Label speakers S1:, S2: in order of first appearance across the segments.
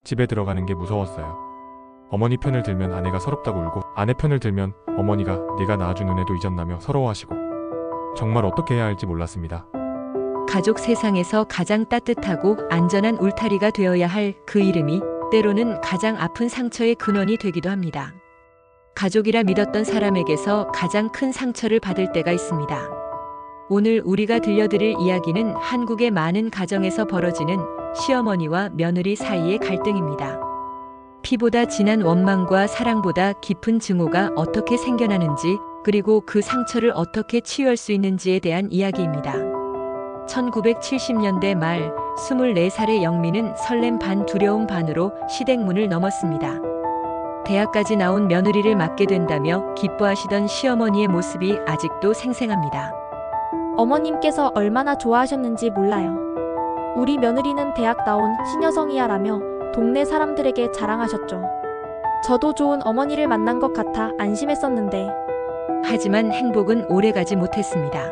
S1: 집에 들어가는 게 무서웠어요. 어머니 편을 들면 아내가 서럽다고 울고, 아내 편을 들면 어머니가 네가 낳아준 은혜도 잊었나며 서러워하시고, 정말 어떻게 해야 할지 몰랐습니다.
S2: 가족 세상에서 가장 따뜻하고 안전한 울타리가 되어야 할 그 이름이 때로는 가장 아픈 상처의 근원이 되기도 합니다. 가족이라 믿었던 사람에게서 가장 큰 상처를 받을 때가 있습니다. 오늘 우리가 들려드릴 이야기는 한국의 많은 가정에서 벌어지는 시어머니와 며느리 사이의 갈등입니다. 피보다 진한 원망과 사랑보다 깊은 증오가 어떻게 생겨나는지, 그리고 그 상처를 어떻게 치유할 수 있는지에 대한 이야기입니다. 1970년대 말 24살의 영미는 설렘 반 두려움 반으로 시댁문을 넘었습니다. 대학까지 나온 며느리를 맡게 된다며 기뻐하시던 시어머니의 모습이 아직도 생생합니다.
S3: 어머님께서 얼마나 좋아하셨는지 몰라요. 우리 며느리는 대학 나온 신여성이야 라며 동네 사람들에게 자랑하셨죠. 저도 좋은 어머니를 만난 것 같아 안심했었는데.
S2: 하지만 행복은 오래가지 못했습니다.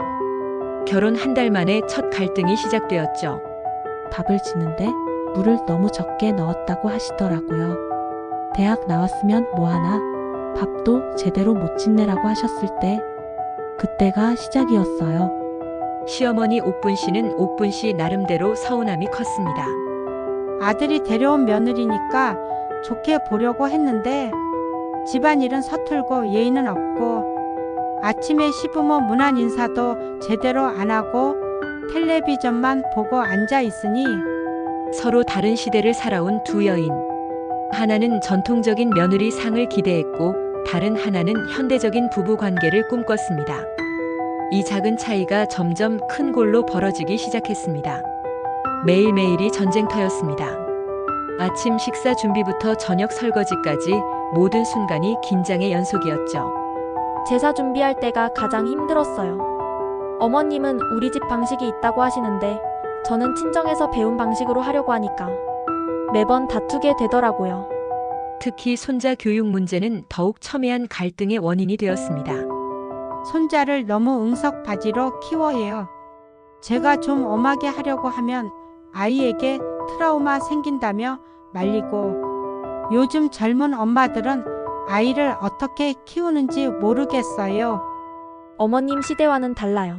S2: 결혼 한 달 만에 첫 갈등이 시작되었죠.
S4: 밥을 지는데 물을 너무 적게 넣었다고 하시더라고요. 대학 나왔으면 뭐하나 밥도 제대로 못 짓네라고 하셨을 때, 그때가 시작이었어요.
S2: 시어머니 옥분 씨는 옥분 씨 나름대로 서운함이 컸습니다.
S5: 아들이 데려온 며느리니까 좋게 보려고 했는데 집안일은 서툴고 예의는 없고 아침에 시부모 문안 인사도 제대로 안 하고 텔레비전만 보고 앉아 있으니
S2: 서로 다른 시대를 살아온 두 여인. 하나는 전통적인 며느리 상을 기대했고 다른 하나는 현대적인 부부 관계를 꿈꿨습니다. 이 작은 차이가 점점 큰 골로 벌어지기 시작했습니다. 매일매일이 전쟁터였습니다. 아침 식사 준비부터 저녁 설거지까지 모든 순간이 긴장의 연속이었죠.
S3: 제사 준비할 때가 가장 힘들었어요. 어머님은 우리 집 방식이 있다고 하시는데 저는 친정에서 배운 방식으로 하려고 하니까 매번 다투게 되더라고요.
S2: 특히 손자 교육 문제는 더욱 첨예한 갈등의 원인이 되었습니다.
S5: 손자를 너무 응석바지로 키워해요. 제가 좀 엄하게 하려고 하면 아이에게 트라우마 생긴다며 말리고, 요즘 젊은 엄마들은 아이를 어떻게 키우는지 모르겠어요.
S3: 어머님 시대와는 달라요.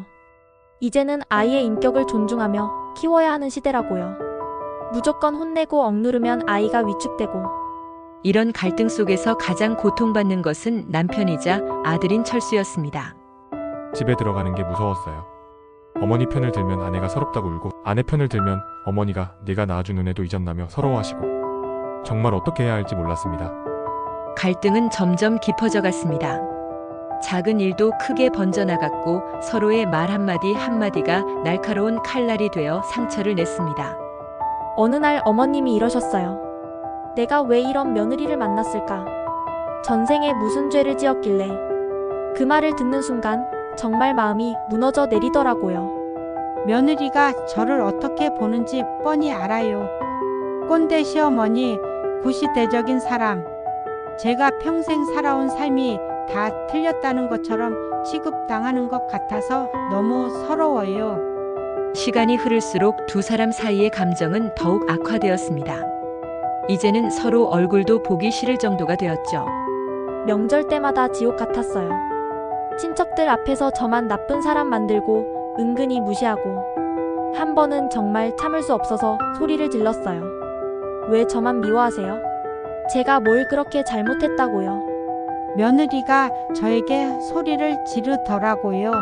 S3: 이제는 아이의 인격을 존중하며 키워야 하는 시대라고요. 무조건 혼내고 억누르면 아이가 위축되고.
S2: 이런 갈등 속에서 가장 고통받는 것은 남편이자 아들인 철수였습니다.
S1: 집에 들어가는 게 무서웠어요. 어머니 편을 들면 아내가 서럽다고 울고, 아내 편을 들면 어머니가 네가 낳아준 은혜도 잊었나며 서러워하시고, 정말 어떻게 해야 할지 몰랐습니다.
S2: 갈등은 점점 깊어져 갔습니다. 작은 일도 크게 번져나갔고 서로의 말 한마디 한마디가 날카로운 칼날이 되어 상처를 냈습니다.
S3: 어느 날 어머님이 이러셨어요. 내가 왜 이런 며느리를 만났을까? 전생에 무슨 죄를 지었길래. 그 말을 듣는 순간 정말 마음이 무너져 내리더라고요.
S5: 며느리가 저를 어떻게 보는지 뻔히 알아요. 꼰대 시어머니, 구시대적인 사람. 제가 평생 살아온 삶이 다 틀렸다는 것처럼 취급당하는 것 같아서 너무 서러워요.
S2: 시간이 흐를수록 두 사람 사이의 감정은 더욱 악화되었습니다. 이제는 서로 얼굴도 보기 싫을 정도가 되었죠.
S3: 명절 때마다 지옥 같았어요. 친척들 앞에서 저만 나쁜 사람 만들고 은근히 무시하고, 한 번은 정말 참을 수 없어서 소리를 질렀어요. 왜 저만 미워하세요? 제가 뭘 그렇게 잘못했다고요?
S5: 며느리가 저에게 소리를 지르더라고요.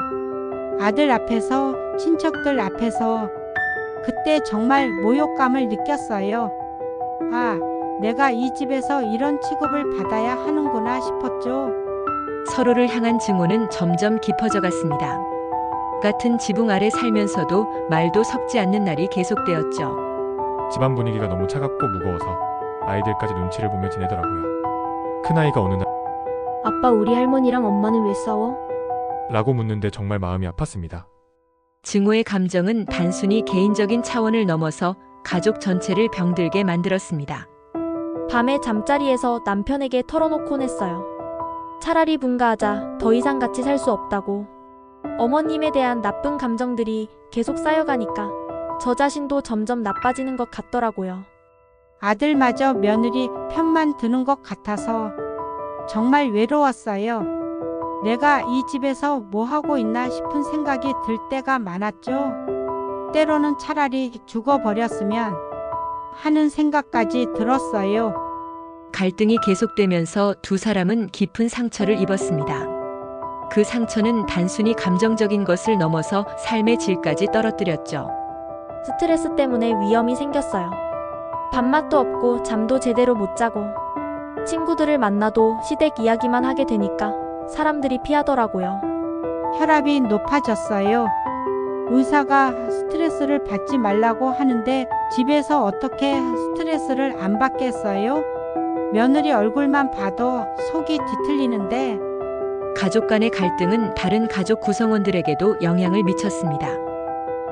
S5: 아들 앞에서, 친척들 앞에서. 그때 정말 모욕감을 느꼈어요. 아, 내가 이 집에서 이런 취급을 받아야 하는구나 싶었죠.
S2: 서로를 향한 증오는 점점 깊어져 갔습니다. 같은 지붕 아래 살면서도 말도 섞지 않는 날이 계속되었죠.
S1: 집안 분위기가 너무 차갑고 무거워서 아이들까지 눈치를 보며 지내더라고요. 큰아이가 어느 날
S6: 아빠, 우리 할머니랑 엄마는 왜 싸워?
S1: 라고 묻는데 정말 마음이 아팠습니다.
S2: 증오의 감정은 단순히 개인적인 차원을 넘어서 가족 전체를 병들게 만들었습니다.
S3: 밤에 잠자리에서 남편에게 털어놓곤 했어요. 차라리 분가하자, 더 이상 같이 살 수 없다고. 어머님에 대한 나쁜 감정들이 계속 쌓여가니까 저 자신도 점점 나빠지는 것 같더라고요.
S5: 아들마저 며느리 편만 드는 것 같아서 정말 외로웠어요. 내가 이 집에서 뭐 하고 있나 싶은 생각이 들 때가 많았죠. 때로는 차라리 죽어버렸으면 하는 생각까지 들었어요.
S2: 갈등이 계속되면서 두 사람은 깊은 상처를 입었습니다. 그 상처는 단순히 감정적인 것을 넘어서 삶의 질까지 떨어뜨렸죠.
S3: 스트레스 때문에 위험이 생겼어요. 밥맛도 없고 잠도 제대로 못 자고 친구들을 만나도 시댁 이야기만 하게 되니까 사람들이 피하더라고요.
S5: 혈압이 높아졌어요. 의사가 스트레스를 받지 말라고 하는데 집에서 어떻게 스트레스를 안 받겠어요? 며느리 얼굴만 봐도 속이 뒤틀리는데
S2: 가족 간의 갈등은 다른 가족 구성원들에게도 영향을 미쳤습니다.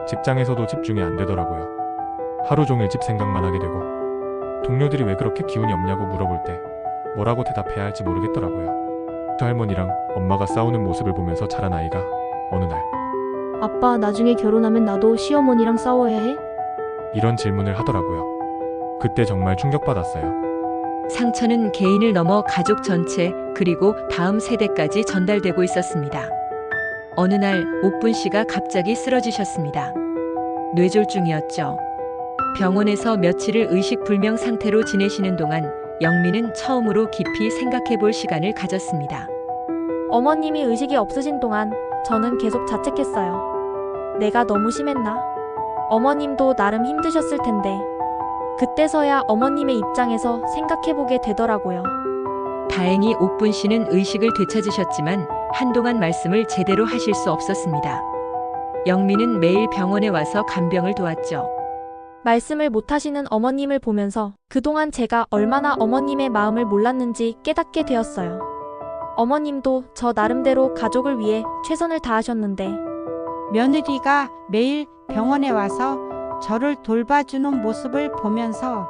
S1: 직장에서도 집중이 안 되더라고요. 하루 종일 집 생각만 하게 되고 동료들이 왜 그렇게 기운이 없냐고 물어볼 때 뭐라고 대답해야 할지 모르겠더라고요. 할머니랑 엄마가 싸우는 모습을 보면서 자란 아이가 어느 날
S6: 아빠, 나중에 결혼하면 나도 시어머니랑 싸워야 해?
S1: 이런 질문을 하더라고요. 그때 정말 충격받았어요.
S2: 상처는 개인을 넘어 가족 전체 그리고 다음 세대까지 전달되고 있었습니다. 어느 날 옥분 씨가 갑자기 쓰러지셨습니다. 뇌졸중이었죠. 병원에서 며칠을 의식불명 상태로 지내시는 동안 영미는 처음으로 깊이 생각해 볼 시간을 가졌습니다.
S3: 어머님이 의식이 없으신 동안 저는 계속 자책했어요. 내가 너무 심했나? 어머님도 나름 힘드셨을 텐데. 그때서야 어머님의 입장에서 생각해보게 되더라고요.
S2: 다행히 옥분 씨는 의식을 되찾으셨지만 한동안 말씀을 제대로 하실 수 없었습니다. 영미는 매일 병원에 와서 간병을 도왔죠.
S3: 말씀을 못하시는 어머님을 보면서 그동안 제가 얼마나 어머님의 마음을 몰랐는지 깨닫게 되었어요. 어머님도 저 나름대로 가족을 위해 최선을 다하셨는데
S5: 며느리가 매일 병원에 와서 저를 돌봐주는 모습을 보면서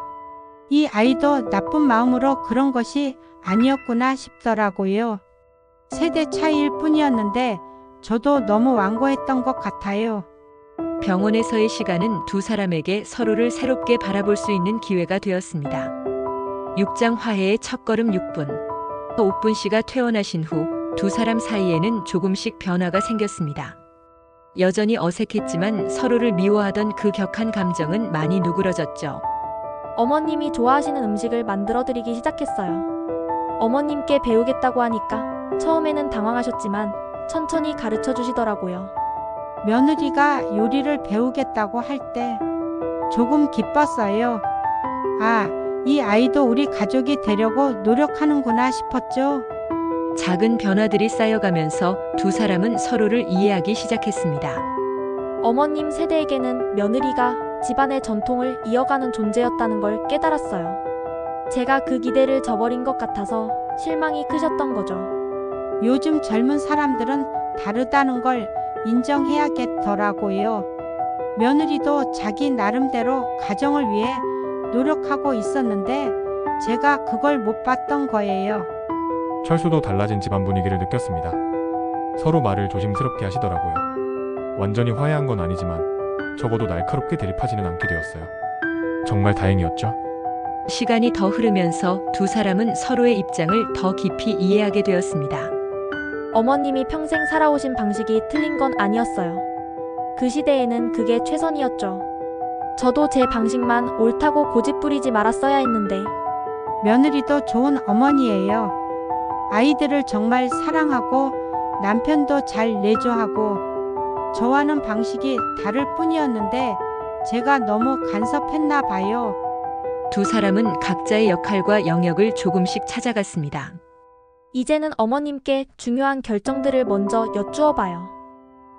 S5: 이 아이도 나쁜 마음으로 그런 것이 아니었구나 싶더라고요. 세대 차이일 뿐이었는데 저도 너무 완고했던 것 같아요.
S2: 병원에서의 시간은 두 사람에게 서로를 새롭게 바라볼 수 있는 기회가 되었습니다. 6장 화해의 첫걸음 6분. 옥분 씨가 퇴원하신 후 두 사람 사이에는 조금씩 변화가 생겼습니다. 여전히 어색했지만 서로를 미워하던 그 격한 감정은 많이 누그러졌죠.
S3: 어머님이 좋아하시는 음식을 만들어드리기 시작했어요. 어머님께 배우겠다고 하니까 처음에는 당황하셨지만 천천히 가르쳐 주시더라고요.
S5: 며느리가 요리를 배우겠다고 할 때 조금 기뻤어요. 아, 이 아이도 우리 가족이 되려고 노력하는구나 싶었죠.
S2: 작은 변화들이 쌓여가면서 두 사람은 서로를 이해하기 시작했습니다.
S3: 어머님 세대에게는 며느리가 집안의 전통을 이어가는 존재였다는 걸 깨달았어요. 제가 그 기대를 저버린 것 같아서 실망이 크셨던 거죠.
S5: 요즘 젊은 사람들은 다르다는 걸 인정해야겠더라고요. 며느리도 자기 나름대로 가정을 위해 노력하고 있었는데 제가 그걸 못 봤던 거예요.
S1: 철수도 달라진 집안 분위기를 느꼈습니다. 서로 말을 조심스럽게 하시더라고요. 완전히 화해한 건 아니지만 적어도 날카롭게 대립하지는 않게 되었어요. 정말 다행이었죠.
S2: 시간이 더 흐르면서 두 사람은 서로의 입장을 더 깊이 이해하게 되었습니다.
S3: 어머님이 평생 살아오신 방식이 틀린 건 아니었어요. 그 시대에는 그게 최선이었죠. 저도 제 방식만 옳다고 고집부리지 말았어야 했는데
S5: 며느리도 좋은 어머니예요. 아이들을 정말 사랑하고 남편도 잘 내조하고 저와는 방식이 다를 뿐이었는데 제가 너무 간섭했나 봐요.
S2: 두 사람은 각자의 역할과 영역을 조금씩 찾아갔습니다.
S3: 이제는 어머님께 중요한 결정들을 먼저 여쭈어 봐요.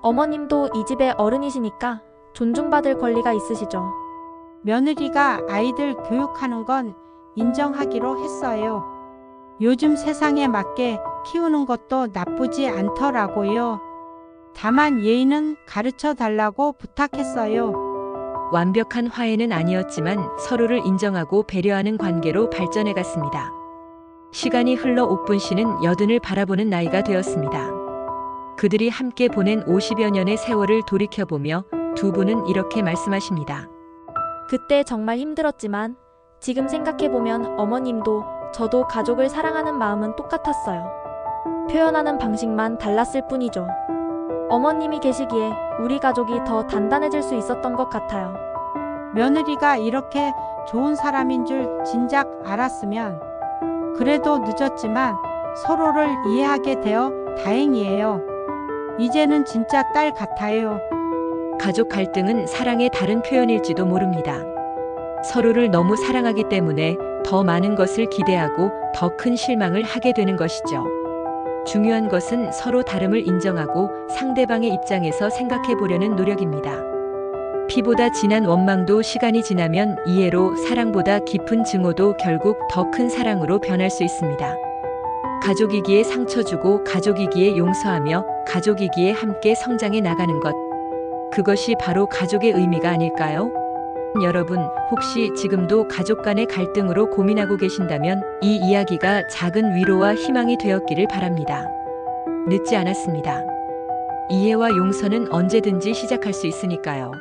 S3: 어머님도 이 집의 어른이시니까 존중받을 권리가 있으시죠.
S5: 며느리가 아이들 교육하는 건 인정하기로 했어요. 요즘 세상에 맞게 키우는 것도 나쁘지 않더라고요. 다만 예의는 가르쳐 달라고 부탁했어요.
S2: 완벽한 화해는 아니었지만 서로를 인정하고 배려하는 관계로 발전해 갔습니다. 시간이 흘러 옥분 씨는 80을 바라보는 나이가 되었습니다. 그들이 함께 보낸 50여 년의 세월을 돌이켜보며 두 분은 이렇게 말씀하십니다.
S3: 그때 정말 힘들었지만 지금 생각해보면 어머님도 저도 가족을 사랑하는 마음은 똑같았어요. 표현하는 방식만 달랐을 뿐이죠. 어머님이 계시기에 우리 가족이 더 단단해질 수 있었던 것 같아요.
S5: 며느리가 이렇게 좋은 사람인 줄 진작 알았으면 그래도 늦었지만 서로를 이해하게 되어 다행이에요. 이제는 진짜 딸 같아요.
S2: 가족 갈등은 사랑의 다른 표현일지도 모릅니다. 서로를 너무 사랑하기 때문에 더 많은 것을 기대하고 더 큰 실망을 하게 되는 것이죠. 중요한 것은 서로 다름을 인정하고 상대방의 입장에서 생각해 보려는 노력입니다. 피보다 진한 원망도 시간이 지나면 이해로, 사랑보다 깊은 증오도 결국 더 큰 사랑으로 변할 수 있습니다. 가족이기에 상처 주고, 가족이기에 용서하며, 가족이기에 함께 성장해 나가는 것. 그것이 바로 가족의 의미가 아닐까요? 여러분, 혹시 지금도 가족 간의 갈등으로 고민하고 계신다면 이 이야기가 작은 위로와 희망이 되었기를 바랍니다. 늦지 않았습니다. 이해와 용서는 언제든지 시작할 수 있으니까요.